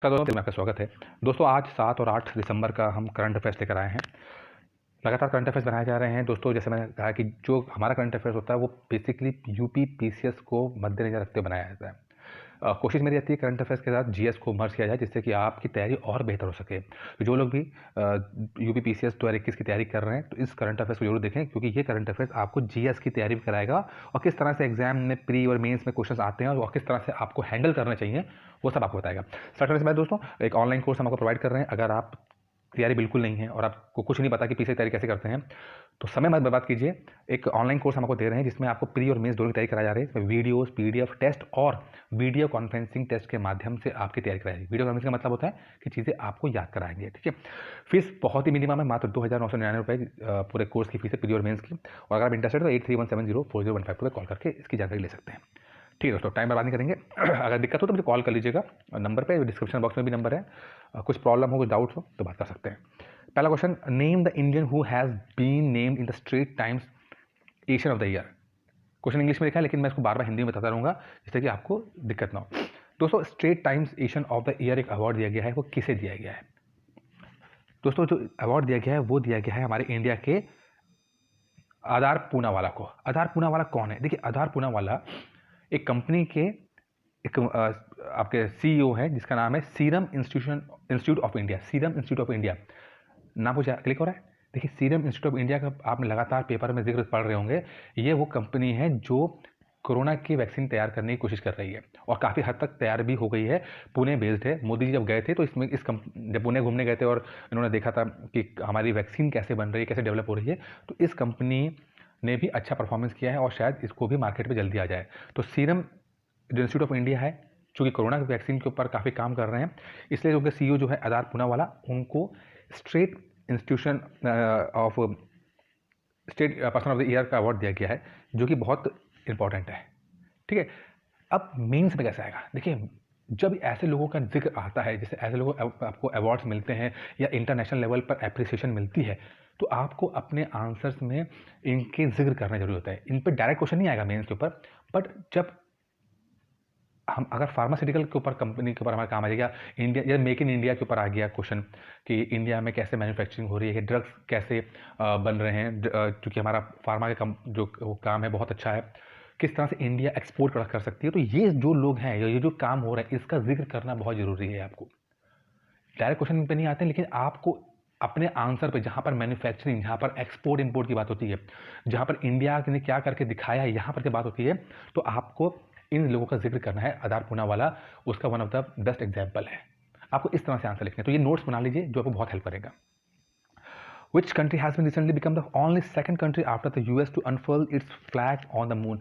दोस्तों में आपका स्वागत है। दोस्तों आज 7 और 8 दिसंबर का हम करंट अफेयर्स लेकर आए हैं। लगातार करंट अफेयर्स बनाए जा रहे हैं। दोस्तों जैसे मैंने कहा कि जो हमारा करंट अफेयर्स होता है वो बेसिकली यूपी पीसीएस को मद्देनजर रखते हुए बनाया जाता है। कोशिश मेरी रहती है करंट अफेयर्स के साथ जीएस को मर्ज किया जाए जिससे कि आपकी तैयारी और बेहतर हो सके। तो जो लोग भी यूपी पीसीएस 2021 की तैयारी कर रहे हैं तो इस करंट अफेयर्स को जरूर देखें, क्योंकि ये करंट अफेयर्स आपको जीएस की तैयारी भी कराएगा और किस तरह से एग्जाम में प्री और मेंस में क्वेश्चंस आते हैं और किस तरह से आपको हैंडल करने चाहिए वो सब आपको बताएगा। स्टार्ट करने से पहले दोस्तों एक ऑनलाइन कोर्स हम आपको प्रोवाइड कर रहे हैं। अगर आप तैयारी बिल्कुल नहीं है और आपको कुछ नहीं पता कि पीछे तैयारी कैसे करते हैं तो समय मत बर्बाद कीजिए। एक ऑनलाइन कोर्स हम आपको दे रहे हैं जिसमें आपको प्री और मेंस दोनों की तैयारी कराई जा रही है। इसमें वीडियोस, पीडीएफ, टेस्ट और वीडियो कॉन्फ्रेंसिंग टेस्ट के माध्यम से आपकी तैयारी कराई जाएगी। वीडियो कॉन्फ्रेंसिंग का मतलब होता है कि चीज़ें आपको याद कराएंगे, ठीक है। फीस बहुत ही मिनिमम है, मात्र 2,999 रुपये पूरे कोर्स की फीस है प्री और मेंस की। और अगर आप इंटरेस्टेड तो 8317040152 पर कॉल करके इसकी जानकारी ले सकते हैं। ठीक है दोस्तों, टाइम बर्बाद नहीं करेंगे। अगर दिक्कत हो तो मुझे कॉल कर लीजिएगा, नंबर पे डिस्क्रिप्शन बॉक्स में भी नंबर है। कुछ प्रॉब्लम हो, कुछ डाउट्स हो तो बात कर सकते हैं। पहला question, name the Indian who has been named in the Straits Times Asian of the year. Question English में लिखा है लेकिन मैं इसको बार बार हिंदी में बताता रहूँगा जिससे कि आपको दिक्कत ना हो। दोस्तों straight Times Asian of the year एक अवार्ड दिया गया है, वो किसे दिया गया है? दोस्तों जो अवार्ड दिया गया है वो दिया गया है हमारे इंडिया के आधार पूनावाला को। आधार पूनावाला कौन है? देखिए आधार पूनावाला एक कंपनी के एक आपके सीईओ है जिसका नाम है serum institute of India. Serum institute of India नाम कुछ क्लिक हो रहा है? देखिए सीरम इंस्टीट्यूट ऑफ इंडिया का आपने लगातार पेपर में जिक्र पढ़ रहे होंगे। ये वो कंपनी है जो कोरोना की वैक्सीन तैयार करने की कोशिश कर रही है और काफ़ी हद तक तैयार भी हो गई है। पुणे बेस्ड है। मोदी जी जब गए थे तो इसमें जब पुणे घूमने गए थे और इन्होंने देखा था कि हमारी वैक्सीन कैसे बन रही है, कैसे डेवलप हो रही है, तो इस कंपनी ने भी अच्छा परफॉर्मेंस किया है और शायद इसको भी मार्केट में जल्दी आ जाए। तो सीरम जो इंस्टीट्यूट ऑफ इंडिया है चूँकि कोरोना की वैक्सीन के ऊपर काफ़ी काम कर रहे हैं, इसलिए उनके सीईओ जो है आधार पूनावाला, उनको state institution of state person of the year का अवार्ड दिया गया है जो कि बहुत इंपॉर्टेंट है, ठीक है। अब मेंस में कैसे आएगा? देखिए जब ऐसे लोगों का जिक्र आता है, जैसे ऐसे लोगों आपको अवार्ड्स मिलते हैं या इंटरनेशनल लेवल पर अप्रिसिएशन मिलती है, तो आपको अपने आंसर्स में इनके जिक्र करना जरूरी होता है। इन पर डायरेक्ट क्वेश्चन नहीं आएगा मेंस के ऊपर, बट जब हम अगर फार्मास्यूटिकल के ऊपर कंपनी के ऊपर हमारा काम आ जाएगा, इंडिया या मेक इन इंडिया के ऊपर आ गया क्वेश्चन कि इंडिया में कैसे मैन्युफैक्चरिंग हो रही है, ड्रग्स कैसे बन रहे हैं, क्योंकि हमारा फार्मा का जो काम है बहुत अच्छा है, किस तरह से इंडिया एक्सपोर्ट कर सकती है, तो ये जो लोग हैं, ये जो काम हो रहा है, इसका जिक्र करना बहुत ज़रूरी है। आपको डायरेक्ट क्वेश्चन पे नहीं आते हैं, लेकिन आपको अपने आंसर पे जहाँ पर मैन्युफैक्चरिंग, जहाँ पर एक्सपोर्ट इंपोर्ट की बात होती है, जहाँ पर इंडिया ने क्या करके दिखाया है, यहाँ पर की बात होती है, तो आपको इन लोगों का जिक्र करना है। आधार पूनावाला उसका one of the best example है। आपको इस तरह से आंसर लिखने हैं, तो ये नोट्स बना लीजिए जो आपको बहुत हेल्प करेगा। Which country has been recently become the only second country after the US to unfurl its flag on the moon?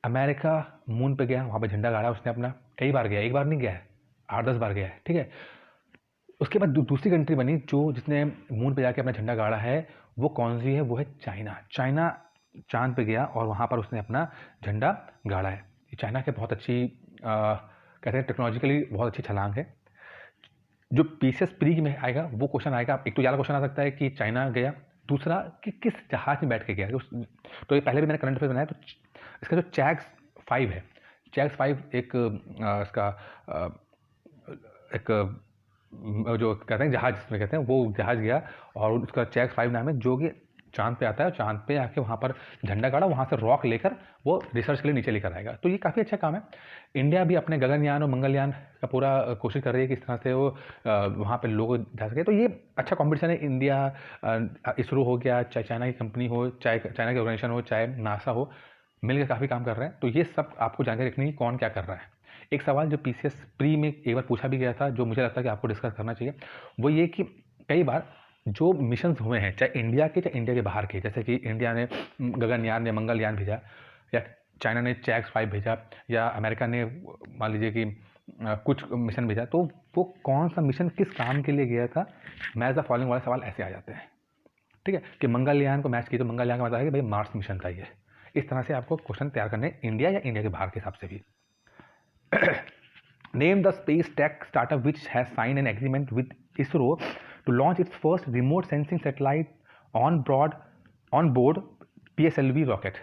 America moon पे गया, वहाँ पे झंडा गाड़ा उसने अपना, कई बार गया, एक बार नहीं गया है, 8-10 बार गया है, ठीक है। उसके बाद दूसरी कंट्री बनी जो जिसने मून पे जाके अपना झंडा गाड़ा है, वो कौन सी है? वो है चाइना। चाइना चांद पे गया और वहाँ पर उसने अपना झंडा गाड़ा है। ये चाइना के बहुत अच्छी कहते हैं टेक्नोलॉजिकली बहुत अच्छी छलांग है। जो पीसीएस प्री में आएगा वो क्वेश्चन आएगा, एक तो ज़्यादा क्वेश्चन आ सकता है कि चाइना गया, दूसरा कि किस जहाज में बैठ के गया। तो ये पहले भी मैंने करंट अफेयर बनाया, तो इसका जो चैग्स 5 है, चैग्स 5 एक इसका एक जो कहते हैं जहाज जिसमें कहते हैं, वो जहाज गया और उसका चैग्स 5 नाम है, जो कि चांद पे आता है। चांद पे आके वहाँ पर झंडा गाड़ा, वहाँ से रॉक लेकर वो रिसर्च के लिए नीचे लेकर आएगा। तो ये काफ़ी अच्छा काम है। इंडिया भी अपने गगनयान और मंगलयान का पूरा कोशिश कर रही है कि इस तरह से वो वहाँ पे लोग जा सके। तो ये अच्छा कॉम्पिटिशन है। इंडिया, इसरो हो गया, चाहे चाइना की कंपनी हो, चाहे चाइना की ऑर्गेनाइजेशन हो, चाहे नासा हो, मिलकर काफ़ी काम कर रहे हैं। तो ये सब आपको जानकारी रखनी है कौन क्या कर रहा है। एक सवाल जो पीसीएस प्री में एक बार पूछा भी गया था, जो मुझे लगता है कि आपको डिस्कस करना चाहिए, वो ये कि कई बार जो मिशंस हुए हैं, चाहे इंडिया के चाहे इंडिया के बाहर के, जैसे कि इंडिया ने गगनयान या मंगलयान भेजा, या चाइना ने चैग्स 5 भेजा, या अमेरिका ने मान लीजिए कि कुछ मिशन भेजा, तो वो कौन सा मिशन किस काम के लिए गया था, मैच द फॉलोइंग वाले सवाल ऐसे आ जाते हैं, ठीक है। कि मंगलयान को मैच किया तो मंगलयान का मतलब है कि भाई मार्स मिशन था ये। इस तरह से आपको क्वेश्चन तैयार करने इंडिया या इंडिया के बाहर के हिसाब से भी। Name the space tech startup which has signed an agreement with ISRO to launch its first remote sensing satellite on board PSLV rocket।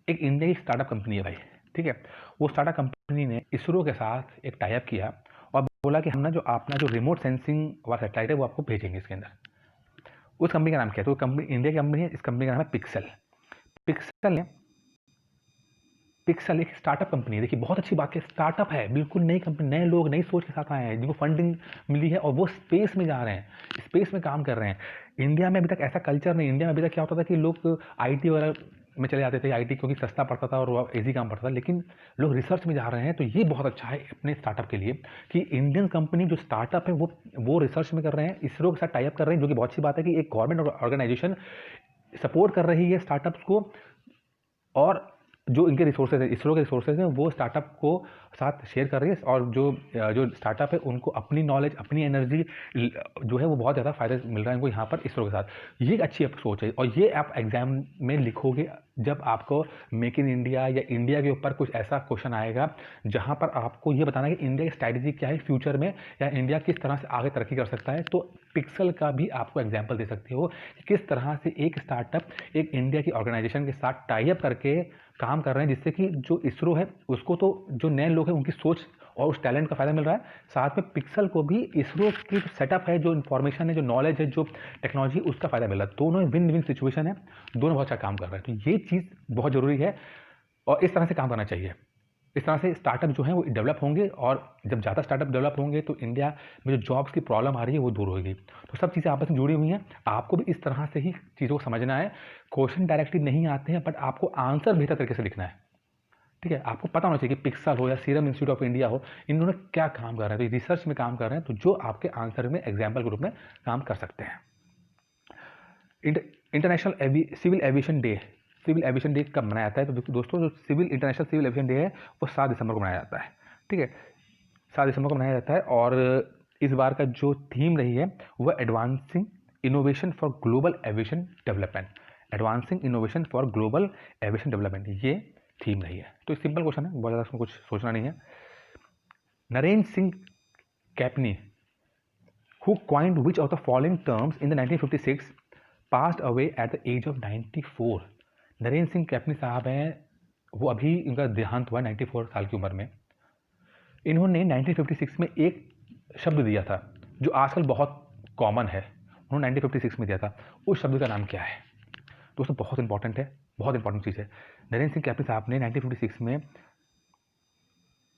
एक इंडिया की स्टार्टअप कंपनी है भाई, ठीक है। वो स्टार्टअप कंपनी ने इसरो के साथ एक टाई अप किया और बोला कि हम ना जो अपना जो रिमोट सेंसिंग वाला सैटेलाइट है वो आपको भेजेंगे इसके अंदर। उस कंपनी का नाम क्या है? तो कंपनी इंडिया की कंपनी है, इस कंपनी का नाम है पिक्सल। पिक्सल पिक्सल एक स्टार्टअप कंपनी है। देखिए बहुत अच्छी बात है, स्टार्टअप है, बिल्कुल नई कंपनी, नए लोग नई सोच के साथ आए हैं जिनको फंडिंग मिली है और वो स्पेस में जा रहे हैं, स्पेस में काम कर रहे हैं। इंडिया में अभी तक ऐसा कल्चर नहीं। इंडिया में अभी तक क्या होता था कि लोग आईटी वगैरह में चले जाते थे, आईटी क्योंकि सस्ता पड़ता था और वो ईजी काम पड़ता था, लेकिन लोग रिसर्च में जा रहे हैं। तो ये बहुत अच्छा है अपने स्टार्टअप के लिए कि इंडियन कंपनी जो स्टार्टअप है वो रिसर्च में कर रहे हैं, इसरो के साथ टाइप कर रहे हैं, जो कि बहुत अच्छी बात है कि एक गवर्नमेंट ऑर्गेनाइजेशन सपोर्ट कर रही है स्टार्टअप्स को। और जो इनके रिसोर्सेज है, इसरो के रिसोर्सेज हैं, वो स्टार्टअप को साथ शेयर कर रही है और जो स्टार्टअप है उनको अपनी नॉलेज, अपनी एनर्जी जो है वो बहुत ज़्यादा फायदा मिल रहा है इनको यहाँ पर इसरो के साथ। ये एक अच्छी सोच है और ये आप एग्जाम में लिखोगे जब आपको मेक इन इंडिया या इंडिया के ऊपर कुछ ऐसा क्वेश्चन आएगा जहाँ पर आपको ये बताना है कि इंडिया की स्ट्रैटेजी क्या है फ्यूचर में, या इंडिया किस तरह से आगे तरक्की कर सकता है। तो पिक्सल का भी आपको एग्जाम्पल दे सकते हो कि किस तरह से एक स्टार्टअप एक इंडिया की ऑर्गेनाइजेशन के साथ टाई अप करके काम कर रहे हैं, जिससे कि जो इसरो है उसको तो जो नए लोग हैं उनकी सोच और उस टैलेंट का फ़ायदा मिल रहा है, साथ में पिक्सल को भी इसरो की जो सेटअप है, जो इन्फॉर्मेशन है, जो नॉलेज है, जो टेक्नोलॉजी, उसका फ़ायदा मिल रहा है। दोनों विन विन सिचुएशन है, दोनों बहुत अच्छा काम कर रहे हैं। तो ये चीज़ बहुत ज़रूरी है और इस तरह से काम करना चाहिए। इस तरह से स्टार्टअप जो है वो डेवलप होंगे और जब ज़्यादा स्टार्टअप डेवलप होंगे तो इंडिया में जो जॉब्स की प्रॉब्लम आ रही है वो दूर होगी। तो सब चीज़ें आपस में जुड़ी हुई हैं, आपको भी इस तरह से ही चीज़ों को समझना है। क्वेश्चन डायरेक्टली नहीं आते हैं बट आपको आंसर बेहतर तरीके से लिखना है। ठीक है, आपको पता होना चाहिए कि पिक्सल हो या सीरम इंस्टीट्यूट ऑफ इंडिया हो, इन दोनों क्या काम कर रहे हैं। तो रिसर्च में काम कर रहे हैं, तो जो आपके आंसर में एग्जाम्पल के रूप में काम कर सकते हैं। International civil aviation day, civil aviation day कब मनाया जाता है? तो दोस्तों जो इंटरनेशनल सिविल एविएशन डे है वो 7 दिसंबर को मनाया जाता है। ठीक है, 7 दिसंबर को मनाया जाता है और इस बार का जो थीम रही है वह advancing innovation for global aviation development. Advancing innovation for global aviation development, ये थीम रही है। तो सिंपल क्वेश्चन है, बहुत ज़्यादा उसमें कुछ सोचना नहीं है। Narendra Singh कैपनी, who coined which of the following terms in the 1956 passed away at the age of 94। Narendra Singh कैपनी साहब हैं, वो अभी इनका देहांत हुआ 94 साल की उम्र में। इन्होंने 1956 में एक शब्द दिया था जो आजकल बहुत कॉमन है, उन्होंने 1956 में दिया था। उस शब्द का नाम क्या है? दोस्तों बहुत इंपॉर्टेंट है, बहुत इंपॉर्टेंट चीज़ है। नरेंद्र सिंह कैपनी साहब ने 1956 में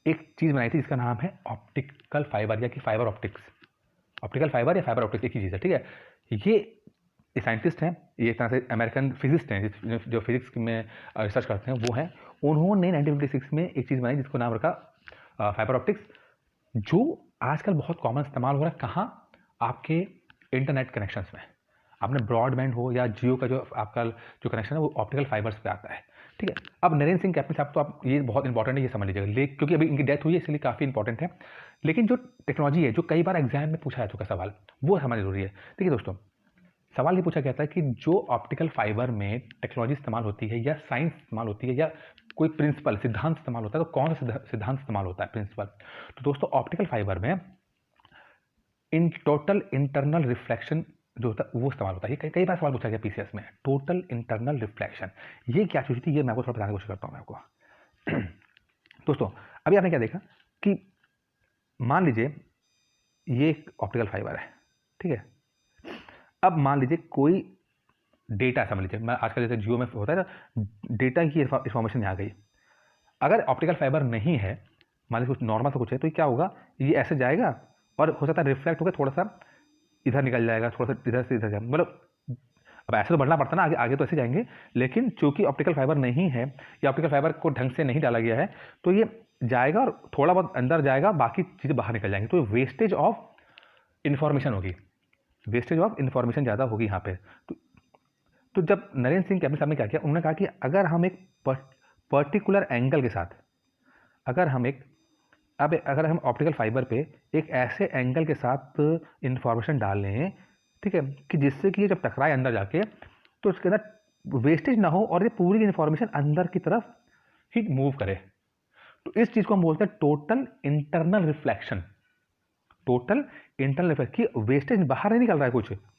एक चीज़ बनाई थी जिसका नाम है ऑप्टिकल फाइबर, या कि फाइबर ऑप्टिक्स। ऑप्टिकल फाइबर या फाइबर ऑप्टिक्स एक ही चीज़ है। ठीक है, ये साइंटिस्ट हैं, ये एक तरह से अमेरिकन फिजिस्ट हैं जो फिजिक्स में रिसर्च करते हैं, वो हैं। उन्होंने 1956 में एक चीज़ बनाई जिसको नाम रखा फाइबर ऑप्टिक्स, जो आजकल बहुत कॉमन इस्तेमाल हो रहा है। कहाँ? आपके इंटरनेट कनेक्शंस में। आपने ब्रॉडबैंड हो या जियो का जो आपका जो कनेक्शन है वो ऑप्टिकल फाइबर्स पे आता है। ठीक है, अब नरेंद्र सिंह कैपनी साहब, तो आप ये बहुत इंपॉर्टेंट है, ये समझ लीजिएगा, क्योंकि अभी इनकी डेथ हुई है इसलिए काफ़ी इंपॉर्टेंट है। लेकिन जो टेक्नोलॉजी है, जो कई बार एग्जाम में पूछा जा चुका सवाल, वो समझना जरूरी है। देखिए दोस्तों, सवाल ये पूछा गया था कि जो ऑप्टिकल फाइबर में टेक्नोलॉजी इस्तेमाल होती है या साइंस इस्तेमाल होती है या कोई प्रिंसिपल सिद्धांत इस्तेमाल होता है, तो कौन सा सिद्धांत इस्तेमाल होता है, प्रिंसिपल? तो दोस्तों ऑप्टिकल फाइबर में इन टोटल इंटरनल रिफ्लेक्शन जो होता है वो इस्तेमाल होता है। ये कई बार सवाल पूछा गया पीसीएस में, टोटल इंटरनल रिफ्लेक्शन, ये क्या चीज़ थी, ये मैं आपको थोड़ा बताने की कोशिश करता हूँ मैं आपको। दोस्तों अभी आपने क्या देखा कि मान लीजिए ये एक ऑप्टिकल फाइबर है। ठीक है, अब मान लीजिए कोई डेटा, समझ लीजिए मैं आजकल जैसे जियो में होता है ना, डेटा की इन्फॉर्मेशन यहाँ गई। अगर ऑप्टिकल फाइबर नहीं है, मान लीजिए कुछ नॉर्मल सा कुछ है, तो ये क्या होगा, ये ऐसे जाएगा और हो सकता है रिफ्लेक्ट होकर थोड़ा सा इधर निकल जाएगा, थोड़ा सा इधर से इधर जाएगा, मतलब अब ऐसे तो बढ़ना पड़ता ना, आगे आगे तो ऐसे जाएंगे। लेकिन चूंकि ऑप्टिकल फाइबर नहीं है या ऑप्टिकल फाइबर को ढंग से नहीं डाला गया है, तो ये जाएगा और थोड़ा बहुत अंदर जाएगा, बाकी चीज़ें बाहर निकल जाएंगी। तो वेस्टेज ऑफ इन्फॉर्मेशन होगी, वेस्टेज ऑफ इन्फॉर्मेशन ज़्यादा होगी यहाँ पे। तो जब नरेंद्र सिंह कैपनी साहब ने क्या किया, उन्होंने कहा कि अगर हम एक पर्टिकुलर एंगल के साथ, अगर हम ऑप्टिकल फाइबर पे एक ऐसे एंगल के साथ इंफॉर्मेशन डाल लें, ठीक है, कि जिससे कि ये जब टकराए अंदर जाके तो उसके अंदर वेस्टेज ना हो और ये पूरी इन्फॉर्मेशन अंदर की तरफ ही मूव करे, तो इस चीज़ को हम बोलते हैं total internal reflection. Total internal reflection की वेस्टेज बाहर नहीं निकल रहा है,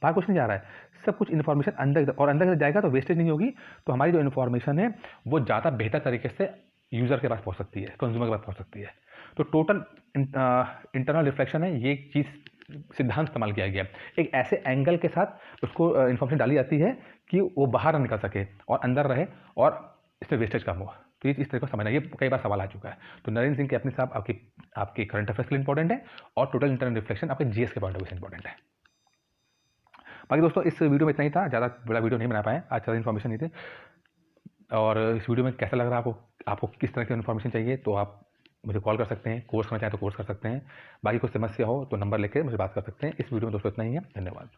बाहर कुछ नहीं जा रहा है, सब कुछ इन्फॉर्मेशन अंदर, और अंदर जाएगा तो वेस्टेज नहीं होगी, तो हमारी जो इन्फॉर्मेशन है वो ज़्यादा बेहतर तरीके से यूज़र के पास पहुंच सकती है, कंज्यूमर के पास पहुंच सकती है। तो टोटल इंटरनल रिफ्लेक्शन है, ये चीज़ सिद्धांत इस्तेमाल किया गया है। एक ऐसे एंगल के साथ उसको इन्फॉर्मेशन डाली जाती है कि वो बाहर ना निकल सके और अंदर रहे और इसमें वेस्टेज कम हो। तो ये इस तरह को समझना, ये कई बार सवाल आ चुका है। तो नरेंद्र सिंह के अपने साहब आपकी करंट अफेयर्स के लिए इंपॉर्टेंट है और टोटल इंटरनल रिफ्लेक्शन आपके जीएस के पॉइंट ऑफ व्यू से इंपॉर्टेंट है। बाकी दोस्तों इस वीडियो में इतना ही था, ज़्यादा बड़ा वीडियो नहीं बना पाए, आज ज़्यादा इन्फॉर्मेशन नहीं थी। और इस वीडियो में कैसा लग रहा है आपको किस तरह की इन्फॉर्मेशन चाहिए, तो आप मुझे कॉल कर सकते हैं, कोर्स करना चाहें तो कोर्स कर सकते हैं। बाकी कुछ समस्या हो तो नंबर लेके मुझे बात कर सकते हैं। इस वीडियो में दोस्तों इतना ही है, धन्यवाद।